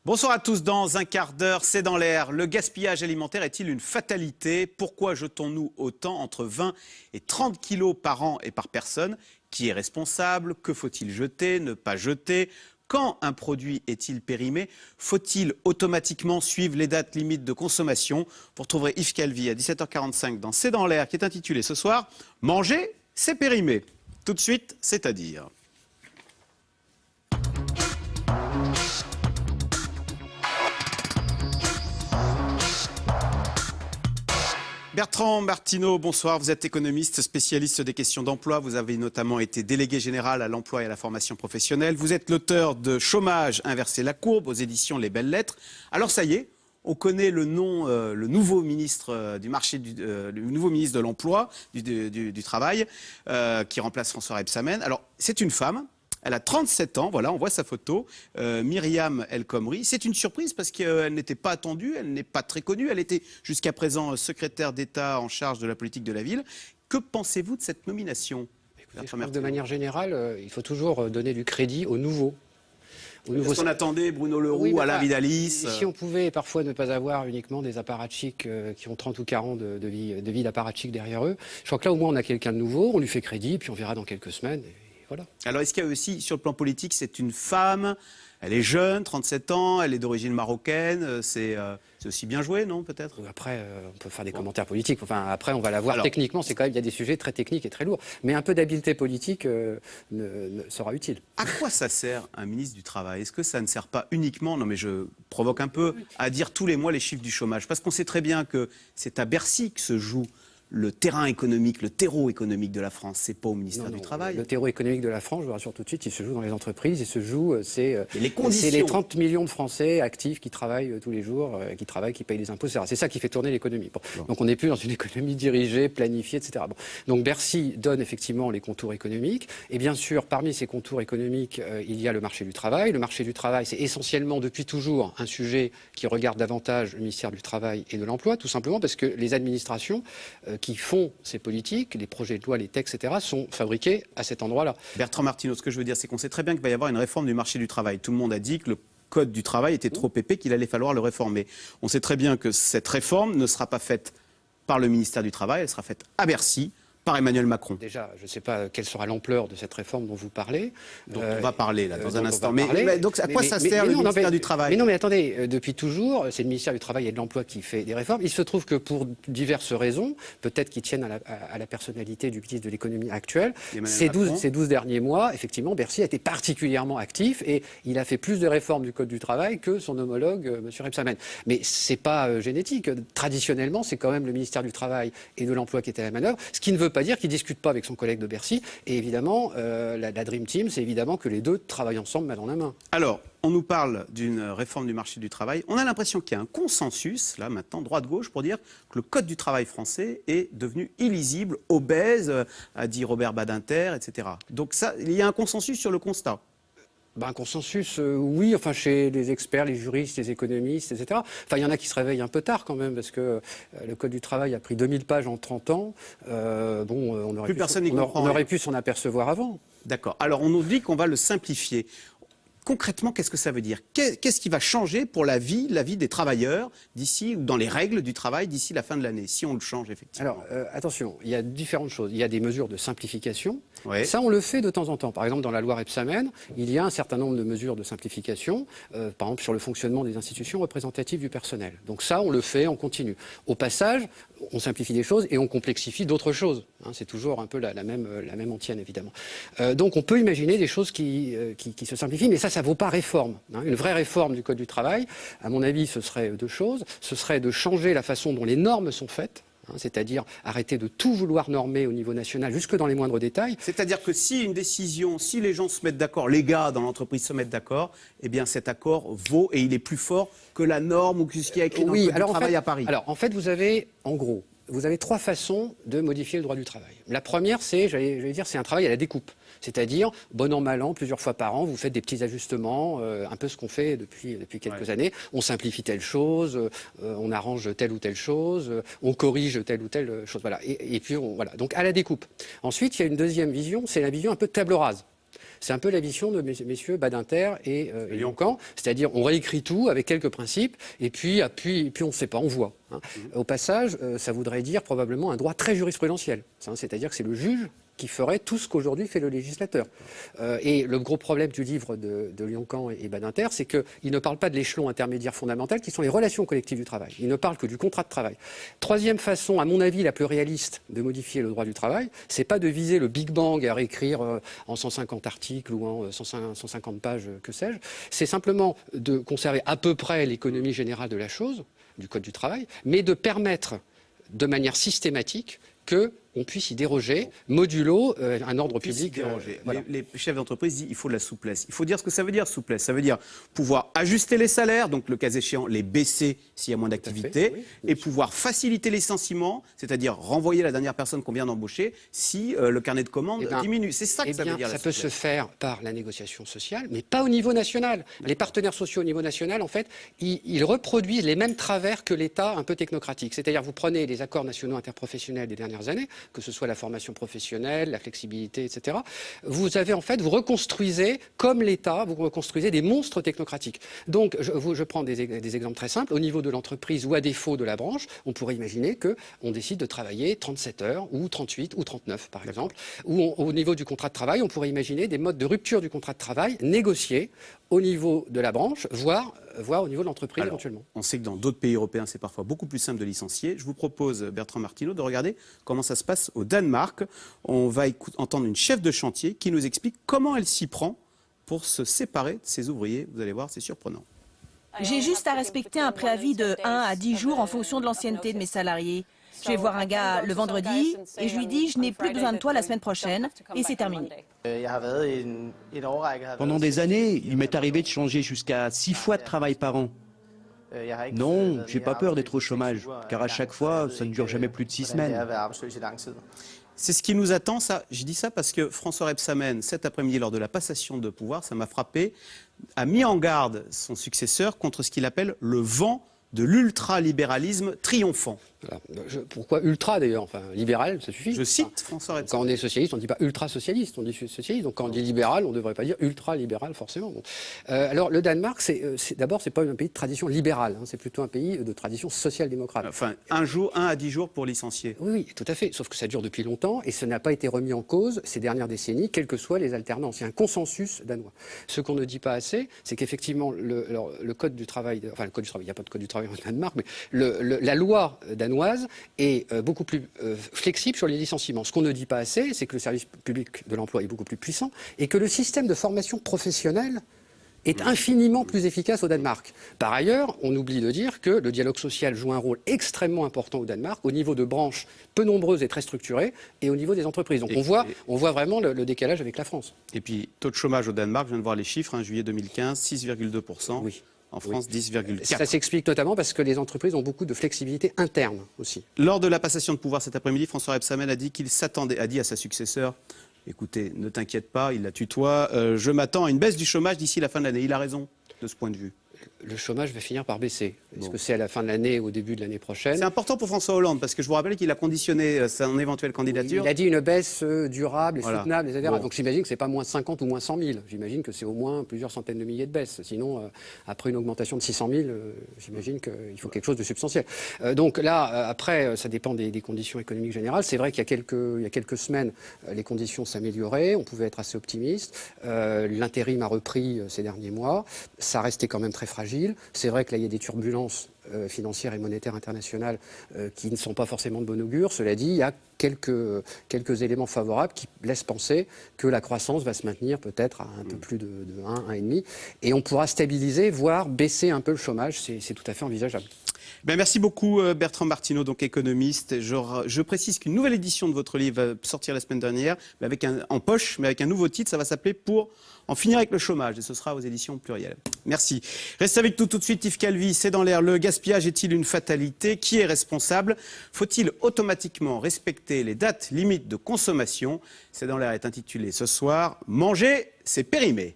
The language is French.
Bonsoir à tous, dans un quart d'heure, c'est dans l'air. Le gaspillage alimentaire est-il une fatalité? Pourquoi jetons-nous autant, entre 20 et 30 kilos par an et par personne? Qui est responsable? Que faut-il jeter, ne pas jeter? Quand un produit est-il périmé? Faut-il automatiquement suivre les dates limites de consommation? Vous retrouverez Yves Calvi à 17h45 dans C'est dans l'air, qui est intitulé ce soir « Manger, c'est périmé ». Tout de suite, c'est-à-dire... Bertrand Martineau, bonsoir. Vous êtes économiste, spécialiste des questions d'emploi. Vous avez notamment été délégué général à l'emploi et à la formation professionnelle. Vous êtes l'auteur de Chômage, inverser la courbe aux éditions Les Belles Lettres. Alors ça y est, on connaît le nom, le nouveau ministre du marché, le nouveau ministre de l'emploi, du travail, qui remplace François Rebsamen. Alors c'est une femme. Elle a 37 ans, voilà, on voit sa photo, Myriam El Khomri. C'est une surprise parce qu'elle n'était pas attendue, elle n'est pas très connue. Elle était jusqu'à présent secrétaire d'État en charge de la politique de la ville. Que pensez-vous de cette nomination? Écoutez, je pense que de manière générale, il faut toujours donner du crédit aux nouveaux. Parce qu'on attendait Bruno Le Roux, Alain Vidalis. Si on pouvait parfois ne pas avoir uniquement des apparatchiks qui ont 30 ou 40 de vie d'apparatchiks derrière eux, je crois que là au moins on a quelqu'un de nouveau, on lui fait crédit, puis on verra dans quelques semaines. Voilà. Alors, est-ce qu'il y a aussi, sur le plan politique, c'est une femme, elle est jeune, 37 ans, elle est d'origine marocaine, c'est aussi bien joué, non, peut-être? Après, on peut faire des commentaires politiques, enfin, après, on va la voir techniquement, c'est quand même, il y a des sujets très techniques et très lourds. Mais un peu d'habileté politique sera utile. À quoi ça sert un ministre du Travail? Est-ce que ça ne sert pas uniquement, non mais je provoque un peu, à dire tous les mois les chiffres du chômage? Parce qu'on sait très bien que c'est à Bercy que se joue le terrain économique, le terreau économique de la France, c'est pas au ministère du Travail. Le terreau économique de la France, je vous rassure tout de suite, il se joue dans les entreprises, il se joue, c'est les 30 millions de Français actifs qui travaillent tous les jours, qui payent les impôts, etc. C'est ça qui fait tourner l'économie. Bon. Donc on n'est plus dans une économie dirigée, planifiée, etc. Bon. Donc Bercy donne effectivement les contours économiques, et bien sûr, parmi ces contours économiques, il y a le marché du travail. Le marché du travail, c'est essentiellement, depuis toujours, un sujet qui regarde davantage le ministère du Travail et de l'Emploi, tout simplement parce que les administrations qui font ces politiques, les projets de loi, les textes, etc., sont fabriqués à cet endroit-là. Bertrand Martineau, ce que je veux dire, c'est qu'on sait très bien qu'il va y avoir une réforme du marché du travail. Tout le monde a dit que le code du travail était trop épais, qu'il allait falloir le réformer. On sait très bien que cette réforme ne sera pas faite par le ministère du Travail, elle sera faite à Bercy, par Emmanuel Macron. Déjà, je ne sais pas quelle sera l'ampleur de cette réforme dont vous parlez. Dont on va parler là, dans un instant. Mais donc à quoi ça sert le ministère du Travail? Mais non, mais attendez, depuis toujours, c'est le ministère du Travail et de l'Emploi qui fait des réformes. Il se trouve que pour diverses raisons, peut-être qui tiennent à la personnalité du ministre de l'économie actuel, ces 12 derniers mois, effectivement, Bercy a été particulièrement actif et il a fait plus de réformes du Code du travail que son homologue, M. Rebsamen. Mais ce n'est pas génétique. Traditionnellement, c'est quand même le ministère du Travail et de l'Emploi qui est à la manœuvre, ce qui ne veut pas dire qu'il ne discute pas avec son collègue de Bercy. Et évidemment, la Dream Team, c'est évidemment que les deux travaillent ensemble, main dans la main. Alors, on nous parle d'une réforme du marché du travail. On a l'impression qu'il y a un consensus, là maintenant, droite-gauche, pour dire que le Code du travail français est devenu illisible, obèse, a dit Robert Badinter, etc. Donc ça, il y a un consensus sur le constat. Un consensus, oui, enfin chez les experts, les juristes, les économistes, etc. Enfin, il y en a qui se réveillent un peu tard quand même, parce que le Code du travail a pris 2000 pages en 30 ans. On aurait pu s'en apercevoir avant. D'accord. Alors, on nous dit qu'on va le simplifier. Concrètement, qu'est-ce que ça veut dire? Qu'est-ce qui va changer pour la vie des travailleurs d'ici, ou dans les règles du travail d'ici la fin de l'année, si on le change effectivement? Alors, attention, il y a différentes choses. Il y a des mesures de simplification. Ouais. Ça, on le fait de temps en temps. Par exemple, dans la loi Rebsamen, il y a un certain nombre de mesures de simplification, par exemple sur le fonctionnement des institutions représentatives du personnel. Donc ça, on le fait, on continue. Au passage, on simplifie des choses et on complexifie d'autres choses. C'est toujours un peu la même antienne, évidemment. Donc on peut imaginer des choses qui se simplifient, mais ça ne vaut pas réforme. Une vraie réforme du Code du travail, à mon avis, ce serait deux choses. Ce serait de changer la façon dont les normes sont faites, c'est-à-dire arrêter de tout vouloir normer au niveau national, jusque dans les moindres détails. C'est-à-dire que si une décision, si les gens se mettent d'accord, les gars dans l'entreprise se mettent d'accord, eh bien cet accord vaut et il est plus fort que la norme ou que ce qui est écrit dans le Code du travail à Paris. Alors en fait, vous avez trois façons de modifier le droit du travail. La première, c'est, j'allais dire, c'est un travail à la découpe. C'est-à-dire, bon an, mal an, plusieurs fois par an, vous faites des petits ajustements, un peu ce qu'on fait depuis quelques années. On simplifie telle chose, on arrange telle ou telle chose, on corrige telle ou telle chose. Voilà. Et puis, voilà. Donc, à la découpe. Ensuite, il y a une deuxième vision, c'est la vision un peu de table rase. C'est un peu la vision de messieurs Badinter et Lyon-Caen, c'est-à-dire on réécrit tout avec quelques principes et puis on ne sait pas, on voit. Hein. Au passage, ça voudrait dire probablement un droit très jurisprudentiel, hein, c'est-à-dire que c'est le juge qui ferait tout ce qu'aujourd'hui fait le législateur. Et le gros problème du livre de Lyon-Caen et Badinter, c'est qu'il ne parle pas de l'échelon intermédiaire fondamental, qui sont les relations collectives du travail. Il ne parle que du contrat de travail. Troisième façon, à mon avis, la plus réaliste de modifier le droit du travail, c'est pas de viser le Big Bang à réécrire en 150 articles ou en 150 pages, que sais-je. C'est simplement de conserver à peu près l'économie générale de la chose, du Code du travail, mais de permettre de manière systématique qu'on puisse y déroger, modulo un ordre public. Voilà. Les chefs d'entreprise disent qu'il faut de la souplesse. Il faut dire ce que ça veut dire, souplesse. Ça veut dire pouvoir ajuster les salaires, donc le cas échéant, les baisser s'il y a moins d'activité, et pouvoir faciliter les licenciements, c'est-à-dire renvoyer la dernière personne qu'on vient d'embaucher si le carnet de commandes diminue. C'est ça que ça veut dire. Ça peut se faire par la négociation sociale, mais pas au niveau national. Les partenaires sociaux au niveau national, en fait, ils reproduisent les mêmes travers que l'État un peu technocratique. C'est-à-dire, vous prenez les accords nationaux interprofessionnels des dernières années, que ce soit la formation professionnelle, la flexibilité, etc. Vous reconstruisez, comme l'État, vous reconstruisez des monstres technocratiques. Donc, je prends des exemples très simples. Au niveau de l'entreprise ou à défaut de la branche, on pourrait imaginer qu'on décide de travailler 37 heures ou 38 ou 39, par exemple. Ou au niveau du contrat de travail, on pourrait imaginer des modes de rupture du contrat de travail négociés au niveau de la branche, voire au niveau de l'entreprise éventuellement. On sait que dans d'autres pays européens, c'est parfois beaucoup plus simple de licencier. Je vous propose, Bertrand Martineau, de regarder comment ça se passe au Danemark. On va entendre une chef de chantier qui nous explique comment elle s'y prend pour se séparer de ses ouvriers. Vous allez voir, c'est surprenant. J'ai juste à respecter un préavis de 1 à 10 jours en fonction de l'ancienneté de mes salariés. Je vais voir un gars le vendredi et je lui dis « je n'ai plus besoin de toi la semaine prochaine » et c'est terminé. Pendant des années, il m'est arrivé de changer jusqu'à 6 fois de travail par an. Non, j'ai pas peur d'être au chômage, car à chaque fois, ça ne dure jamais plus de 6 semaines. C'est ce qui nous attend, ça. Je dis ça parce que François Rebsamen, cet après-midi, lors de la passation de pouvoir, ça m'a frappé, a mis en garde son successeur contre ce qu'il appelle le vent de l'ultralibéralisme triomphant. Voilà. Pourquoi ultra d'ailleurs? Enfin, libéral, ça suffit. Je cite François Rebsamen. Quand on est socialiste, on ne dit pas ultra-socialiste, on dit socialiste. Donc quand on dit libéral, on ne devrait pas dire ultra-libéral forcément. Bon. Alors le Danemark, d'abord, c'est pas un pays de tradition libérale, hein, c'est plutôt un pays de tradition social-démocrate. Enfin, 1 à 10 jours pour licencier. Oui, tout à fait. Sauf que ça dure depuis longtemps et ça n'a pas été remis en cause ces dernières décennies, quelles que soient les alternances. Il y a un consensus danois. Ce qu'on ne dit pas assez, c'est qu'effectivement, le code du travail, enfin le code du travail, il n'y a pas de code du travail au Danemark, mais la loi danoise est beaucoup plus flexible sur les licenciements. Ce qu'on ne dit pas assez, c'est que le service public de l'emploi est beaucoup plus puissant et que le système de formation professionnelle est infiniment plus efficace au Danemark. Par ailleurs, on oublie de dire que le dialogue social joue un rôle extrêmement important au Danemark, au niveau de branches peu nombreuses et très structurées, et au niveau des entreprises. Donc on voit vraiment le décalage avec la France. Et puis, taux de chômage au Danemark, je viens de voir les chiffres, juillet 2015, 6,2%. Oui. En France, 10,4%. Ça s'explique notamment parce que les entreprises ont beaucoup de flexibilité interne aussi. Lors de la passation de pouvoir cet après-midi, François Rebsamen a dit qu'il s'attendait, a dit à sa successeur, écoutez, ne t'inquiète pas, il la tutoie, je m'attends à une baisse du chômage d'ici la fin de l'année. Il a raison de ce point de vue. Le chômage va finir par baisser. Est-ce que c'est à la fin de l'année ou au début de l'année prochaine? C'est important pour François Hollande, parce que je vous rappelle qu'il a conditionné son éventuelle candidature. Il a dit une baisse durable et soutenable, etc. Bon. Donc j'imagine que ce n'est pas moins 50 ou moins 100 000. J'imagine que c'est au moins plusieurs centaines de milliers de baisses. Sinon, après une augmentation de 600 000, j'imagine qu'il faut quelque chose de substantiel. Donc là, après, ça dépend des conditions économiques générales. C'est vrai qu'il y a quelques semaines, les conditions s'amélioraient. On pouvait être assez optimiste. L'intérim a repris ces derniers mois. Ça restait quand même très fragile. C'est vrai que là, il y a des turbulences financières et monétaires internationales qui ne sont pas forcément de bon augure. Cela dit, il y a quelques éléments favorables qui laissent penser que la croissance va se maintenir peut-être à un peu plus de 1, 1,5. Et on pourra stabiliser, voire baisser un peu le chômage. C'est tout à fait envisageable. Ben merci beaucoup Bertrand Martineau, donc économiste. Je précise qu'une nouvelle édition de votre livre va sortir la semaine dernière, en poche, mais avec un nouveau titre. Ça va s'appeler « Pour en finir avec le chômage » et ce sera aux éditions Pluriel. Merci. Restez avec nous tout de suite, Yves Calvi. C'est dans l'air. Le gaspillage est-il une fatalité? Qui est responsable? Faut-il automatiquement respecter les dates limites de consommation? C'est dans l'air est intitulé ce soir « Manger, c'est périmé ».